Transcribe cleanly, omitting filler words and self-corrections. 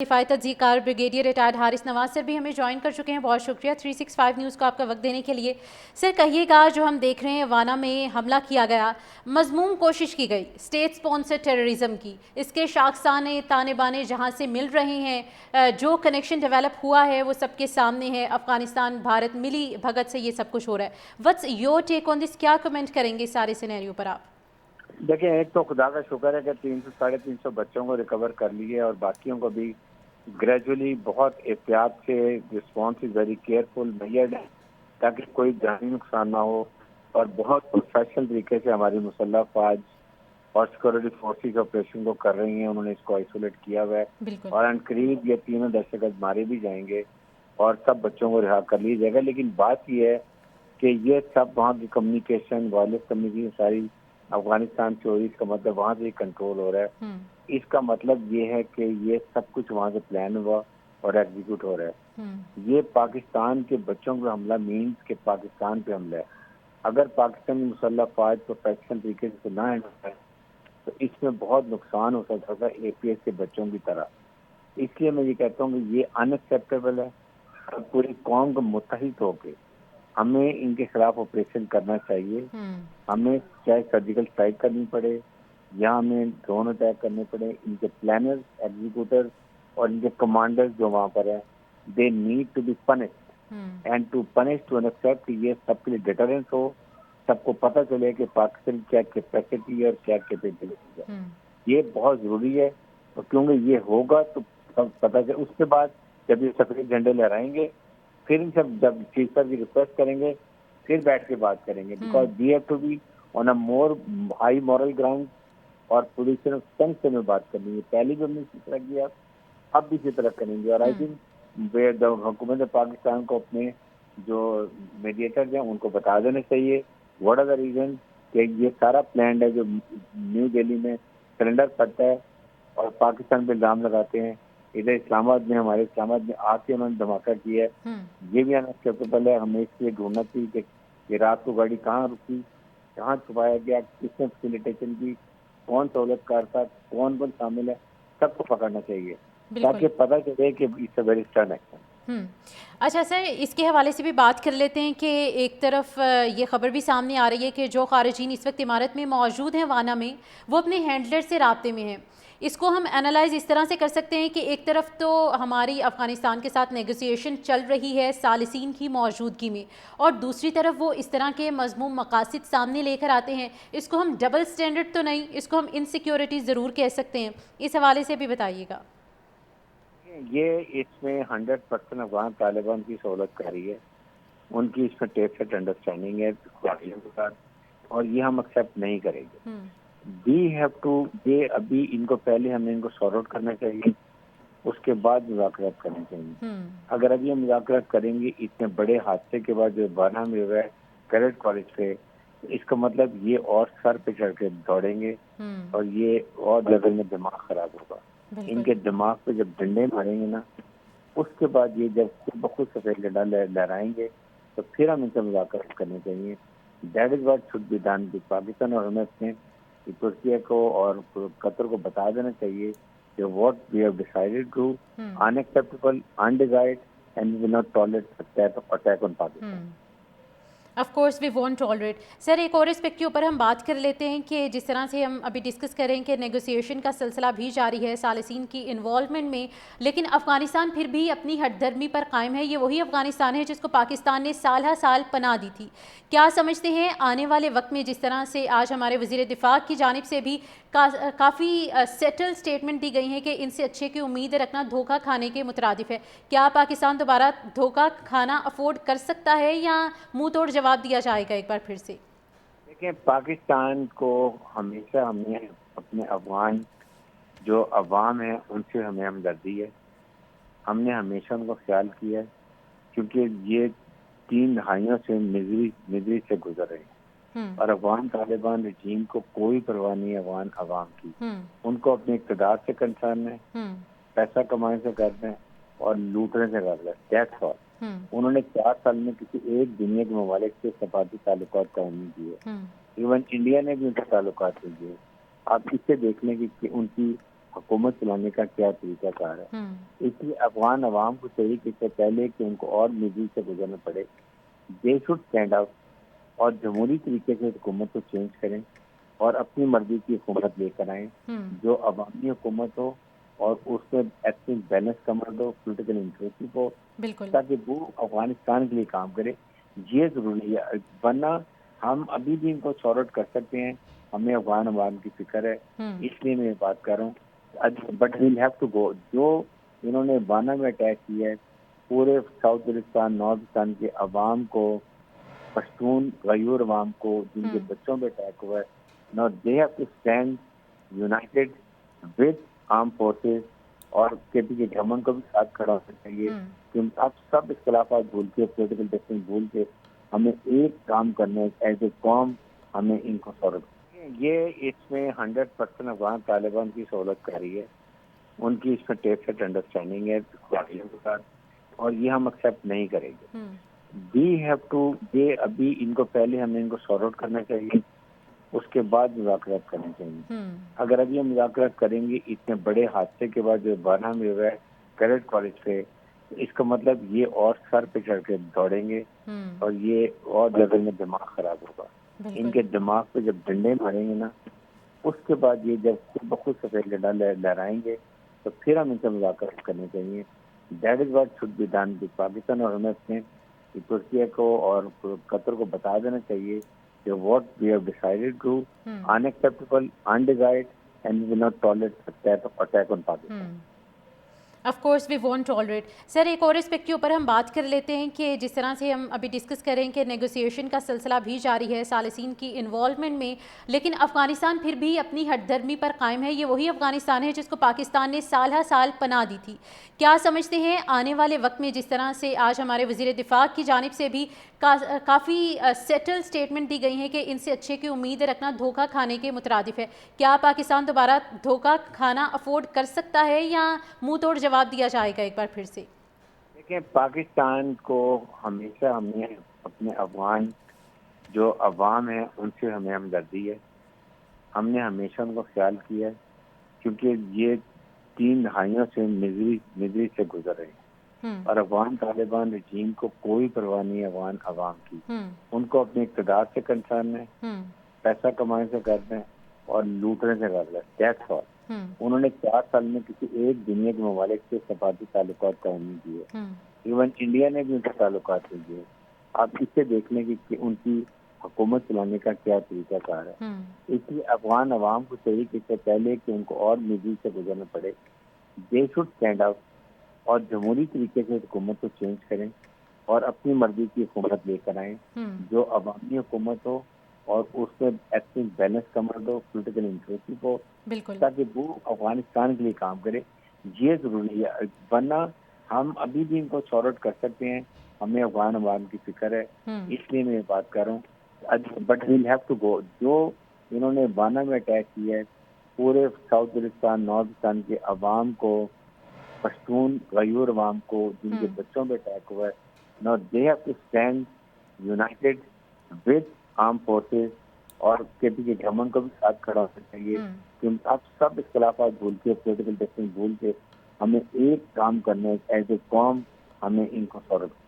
دفاعی تجزیہ کار brigadier retired Haris نواز سر بھی ہمیں جوائن کر چکے ہیں. بہت شکریہ 365 نیوز کو آپ کا وقت دینے کے لیے. سر کہیے گا جو ہم دیکھ رہے ہیں وانا میں حملہ کیا گیا, مذموم کوشش کی گئی اسٹیٹ سپانسر ٹیررزم کی, اس کے شاخسانے تانے بانے جہاں سے مل رہے ہیں, جو کنیکشن ڈیولپ ہوا ہے وہ سب کے سامنے ہے. افغانستان بھارت ملی بھگت سے یہ سب کچھ ہو رہا ہے. وٹس یور ٹیک آن دس, کیا کمنٹ کریں گے سارے سینیریو پر آپ؟ دیکھیں, ایک تو خدا کا شکر ہے کہ 300-350 بچوں کو ریکور کر لیے اور باقیوں کو بھی گریجولی بہت احتیاط سے رسپانس ویری کیئرفل میئرڈ ہے تاکہ کوئی جانی نقصان نہ ہو, اور بہت پروفیشنل طریقے سے ہماری مسلح فوج اور سیکورٹی فورسز آپریشن کو کر رہی ہیں. انہوں نے اس کو آئسولیٹ کیا ہوا ہے بالکل. اور ان قریب یہ تینوں دہشت گرد مارے بھی جائیں گے اور سب بچوں کو رہا کر لیا جائے گا. لیکن بات یہ ہے کہ یہ سب وہاں کی کمیونیکیشن وائرلیس کمیونیکیشن ساری افغانستان سے ہو رہی, اس کا مطلب وہاں سے ہی کنٹرول ہو رہا ہے. اس کا مطلب یہ ہے کہ یہ سب کچھ وہاں سے پلان ہوا اور ایگزیکیوٹ ہو رہا ہے. یہ پاکستان کے بچوں پہ حملہ مینس کہ پاکستان پہ حملہ ہے. اگر پاکستانی مسلح فوج پروفیشنل طریقے سے نہ ہینڈل کرے تو اس میں بہت نقصان ہو سکتا تھا اے پی ایس کے بچوں کی طرح. اس لیے میں یہ کہتا ہوں کہ یہ ان ایکسیپٹیبل ہے. پوری قوم کو متحد ہو کے ہمیں ان کے خلاف آپریشن کرنا چاہیے. ہمیں چاہے سرجیکل اسٹرائک کرنی پڑے یا ہمیں ڈرون اٹیک کرنے پڑے, ان کے پلانرز, ایگزیکیوٹر اور ان کے کمانڈرز جو وہاں پر ہیں, they need to be punished and to punish to accept کہ یہ سب کے لیے ڈیٹرنس ہو, سب کو پتہ چلے کہ پاکستان کیا کیپیسٹی ہے اور کیا کیپیبلٹی ہے. یہ بہت ضروری ہے کیونکہ یہ ہوگا تو سب پتہ چلے. اس کے بعد جب یہ سفید جھنڈے لہرائیں گے پھر ان سب جب چیز پر بھی ریکویسٹ کریں گے پھر بیٹھ کے بات کریں گے, because we have to be on a more high moral ground اور پوزیشن آف اسٹرینتھ سے میں بات کرنی ہے. پہلی بھی ہم نے اسی طرح کیا, اب بھی اسی طرح کریں گے. اور آئی تھنک حکومت پاکستان کو اپنے جو میڈیٹرز ہیں ان کو بتا دینا چاہیے واٹ آر دا ریزن کہ یہ سارا پلانڈ ہے جو نیو دہلی میں سرنڈر کرتا ہے اور پاکستان پہ الزام لگاتے ہیں. ادھر اسلام آباد میں ہمارے اسلام آباد میں آ کے انہوں نے دھماکہ کیا ہے. یہ بھی انسٹیپیبل ہے. ہمیں اس لیے ڈھونڈنا چاہیے کہ یہ رات کو گاڑی کہاں رکی, کہاں چھپایا گیا, کس نے فیسیلیٹیشن کی, کون سہولت کار تھا, کون شامل ہے, سب کو پکڑنا چاہیے تاکہ پتہ چلے کہ it's a very stern action. اچھا سر, اس کے حوالے سے بھی بات کر لیتے ہیں کہ ایک طرف یہ خبر بھی سامنے آ رہی ہے کہ جو خارجین اس وقت عمارت میں موجود ہیں وانا میں, وہ اپنے ہینڈلر سے رابطے میں ہیں. اس کو ہم انالائز اس طرح سے کر سکتے ہیں کہ ایک طرف تو ہماری افغانستان کے ساتھ نیگوسیشن چل رہی ہے ثالثین کی موجودگی میں, اور دوسری طرف وہ اس طرح کے مذموم مقاصد سامنے لے کر آتے ہیں. اس کو ہم ڈبل سٹینڈرڈ تو نہیں, اس کو ہم انسیکیورٹی ضرور کہہ سکتے ہیں. اس حوالے سے بھی بتائیے گا. یہ اس میں 100% افغان طالبان کی سہولت کاری ہے, ان کی اس میں ٹیسٹ انڈرسٹینڈنگ ہے باقیوں کے ساتھ, اور یہ ہم ایکسیپٹ نہیں کریں گے. وی ہیو ٹو, یہ ابھی ان کو پہلے ہمیں ان کو سارٹ آؤٹ کرنا چاہیے, اس کے بعد مذاکرات کرنے چاہیے. اگر ابھی ہم مذاکرات کریں گے اتنے بڑے حادثے کے بعد جو وانا میں ہوا ہے کیڈٹ کالج پہ, اس کا مطلب یہ اور سر پہ چڑھ کے دوڑیں گے اور یہ اور لیول میں دماغ خراب ہوگا. ان کے دماغ پہ جب ڈنڈے ماریں گے نا, اس کے بعد یہ جب خود بخود سفید جھنڈا لہرائیں گے تو پھر ہم ان سے مذاکرات کرنے چاہیے. That is what should be done with Pakistan. اور ہمیں اپنے ترکیہ کو اور قطر کو بتا دینا چاہیے کہ what we have decided to unacceptable, undesired, and we will not tolerate attack on Pakistan. Of course we won't tolerate. Sir ایک اور اسپیکٹ کے اوپر ہم بات کر لیتے ہیں کہ جس طرح سے ہم ابھی ڈسکس کریں کہ نیگوسیشن کا سلسلہ بھی جاری ہے ثالثین کی انوالومنٹ میں, لیکن افغانستان پھر بھی اپنی ہٹ دھرمی پر قائم ہے. یہ وہی افغانستان ہے جس کو پاکستان نے سال ہر سال پناہ دی تھی. کیا سمجھتے ہیں آنے والے وقت میں, جس طرح سے آج ہمارے وزیر دفاع کی جانب سے بھی کافی سیٹل سٹیٹمنٹ دی گئی ہیں کہ ان سے اچھے کی امید رکھنا دھوکہ کھانے کے مترادف ہے, کیا پاکستان دوبارہ دھوکہ کھانا افورڈ کر سکتا ہے یا منہ توڑ جواب دیا جائے گا ایک بار پھر سے؟ دیکھیں, پاکستان کو ہمیشہ ہمیں اپنے افغان جو عوام ہیں ان سے ہمیں ہمدردی ہے. ہم نے ہمیشہ ان کا خیال کیا ہے کیونکہ یہ 3 دہائیوں سے مزری سے گزر رہے ہیں, اور افغان طالبان رجیم کو کوئی پرواہ نہیں ہے افغان عوام کی. ان کو اپنے اقتدار سے کنسرن ہے, پیسہ کمانے سے کرنا ہے اور لوٹنے سے کرنا ہے. That's all. انہوں نے 4 سال میں کسی ایک دنیا کے ممالک سے سفارتی تعلقات قائم نہیں کیے. ایون انڈیا نے بھی ان کے تعلقات نہیں کیے. آپ اس سے دیکھ لیں کہ ان کی حکومت چلانے کا کیا طریقہ کار ہے. اس لیے افغان عوام کو چاہیے کہ اس سے پہلے کہ ان کو اور مزید سے گزرنا پڑے, دے شوڈ اسٹینڈ آؤٹ اور جمہوری طریقے سے حکومت کو چینج کریں اور اپنی مرضی کی حکومت لے کر آئیں جو عوامی حکومت ہو اور اس میں ایتھنک بیلنس کا مرد ہو, پولیٹیکل انکلوسیو ہو, بالکل تاکہ وہ افغانستان کے لیے کام کرے. یہ ضروری ہے, ورنہ ہم ابھی بھی ان کو سارٹ آؤٹ کر سکتے ہیں. ہمیں افغان عوام کی فکر ہے, اس لیے میں یہ بات کر رہا ہوں. But we'll have to go. جو انہوں نے وانا میں اٹیک کیا ہے پورے ساؤتھ بلوچستان نارتھستان کے عوام کو, پشتون غیور عوام کو, جن کے بچوں پہ اٹیک ہوا ہے, now they have to stand united with armed forces اور کے پی کے گورنمنٹ کو بھی ساتھ کھڑا ہونا چاہیے کہ اب سب اختلافات بھول کے, پولیٹیکل ڈفرینس بھول کے ہمیں ایک کام کرنا ہے ایز اے قوم, ہمیں ان کو سالو. یہ اس میں 100% افغان طالبان کی سہولت کر رہی ہے, ان کی اس میں ٹیکسٹ انڈرسٹینڈنگ ہے کے ساتھ, اور یہ ہم ایکسیپٹ نہیں کریں گے. وی ہیو ٹو, یہ ابھی ان کو پہلے ہمیں ان کو سارٹ آؤٹ کرنا چاہیے, اس کے بعد مذاکرات کرنے چاہیے. اگر ابھی ہم مذاکرات کریں گے اتنے بڑے حادثے کے بعد جو بارہ میں ہوا ہے کیڈٹ کالج پہ, اس کا مطلب یہ اور سر پہ چڑھ کے دوڑیں گے اور یہ اور لیول میں دماغ خراب ہوگا. ان کے دماغ پہ جب ڈنڈے ماریں گے نا, اس کے بعد یہ جب خود بخود سفید جھنڈا لہرائیں گے تو پھر ہم ان سے مذاکرات کرنے چاہیے. That is what should be done with Pakistan. اور ہمیں اپنے ترکیہ کو اور قطر کو بتا دینا چاہیے کہ what we have decided to unacceptable, undesired, and we will not tolerate attack on Pakistan. Of course we won't tolerate. Sir ایک اور اسپیکٹ کے اوپر ہم بات کر لیتے ہیں کہ جس طرح سے ہم ابھی ڈسکس کریں کہ نیگوسیشن کا سلسلہ بھی جاری ہے ثالثین کی انوالومنٹ میں, لیکن افغانستان پھر بھی اپنی ہٹ دھرمی پر قائم ہے. یہ وہی افغانستان ہے جس کو پاکستان نے سال ہر سال پناہ دی تھی. کیا سمجھتے ہیں آنے والے وقت میں جس طرح سے آج ہمارے وزیر دفاع کی جانب سے بھی کافی سیٹل سٹیٹمنٹ دی گئی ہیں کہ ان سے اچھے کی امید رکھنا دھوکہ کھانے کے مترادف ہے, کیا پاکستان دوبارہ دھوکہ کھانا افورڈ کر سکتا ہے یا منہ توڑ جواب دیا جائے گا ایک بار پھر سے؟ دیکھیں, پاکستان کو ہمیشہ ہمیں اپنے افغان جو عوام ہیں ان سے ہمیں ہمدردی ہے. ہم نے ہمیشہ ان کو خیال کیا ہے کیونکہ یہ 3 دہائیوں سے مزری سے گزر رہے ہیں, اور افغان طالبان رجیم کو کوئی پرواہ نہیں ہے افغان عوام کی. ان کو اپنے اقتدار سے کنسرن ہے, پیسہ کمانے سے کرنا ہے اور لوٹنے سے کرنا ہے. That's all. انہوں نے 4 سال میں کسی ایک دنیا کے ممالک سے سفارتی تعلقات قائم نہیں کیے. ایون انڈیا نے بھی ان سے تعلقات نہیں کیے. آپ اس سے دیکھ لیں کہ ان کی حکومت چلانے کا کیا طریقہ کار ہے. اس لیے افغان عوام کو چاہیے کہ اس سے پہلے کہ ان کو اور مزید سے گزرنا پڑے, دے شوڈ اسٹینڈ آؤٹ اور جمہوری طریقے سے حکومت کو چینج کریں اور اپنی مرضی کی حکومت لے کر آئیں جو عوامی حکومت ہو اور اس میں ایتھنک بیلنس کا مرد ہو, پولیٹیکل انکلوسیو ہو, تاکہ وہ افغانستان کے لیے کام کرے. یہ ضروری ہے, ورنہ ہم ابھی بھی ان کو سارٹ آؤٹ کر سکتے ہیں. ہمیں افغان عوام کی فکر ہے, اس لیے میں یہ بات کر رہا ہوں. But we'll have to go. جو انہوں نے وانا میں اٹیک کیا ہے پورے ساؤتھ بلوچستان نارتھستان کے عوام کو, پشتون غیور عوام کو, جن کے بچوں پہ اٹیک ہوا ہے, now they have to stand united with armed forces اور کے پی کے گورنمنٹ کو بھی ساتھ کھڑا ہونا چاہیے کہ اب سب اختلافات بھول کے, پولیٹیکل ڈفرینس بھول کے ہمیں ایک کام کرنا ہے ایز اے قوم, ہمیں ان کو سالو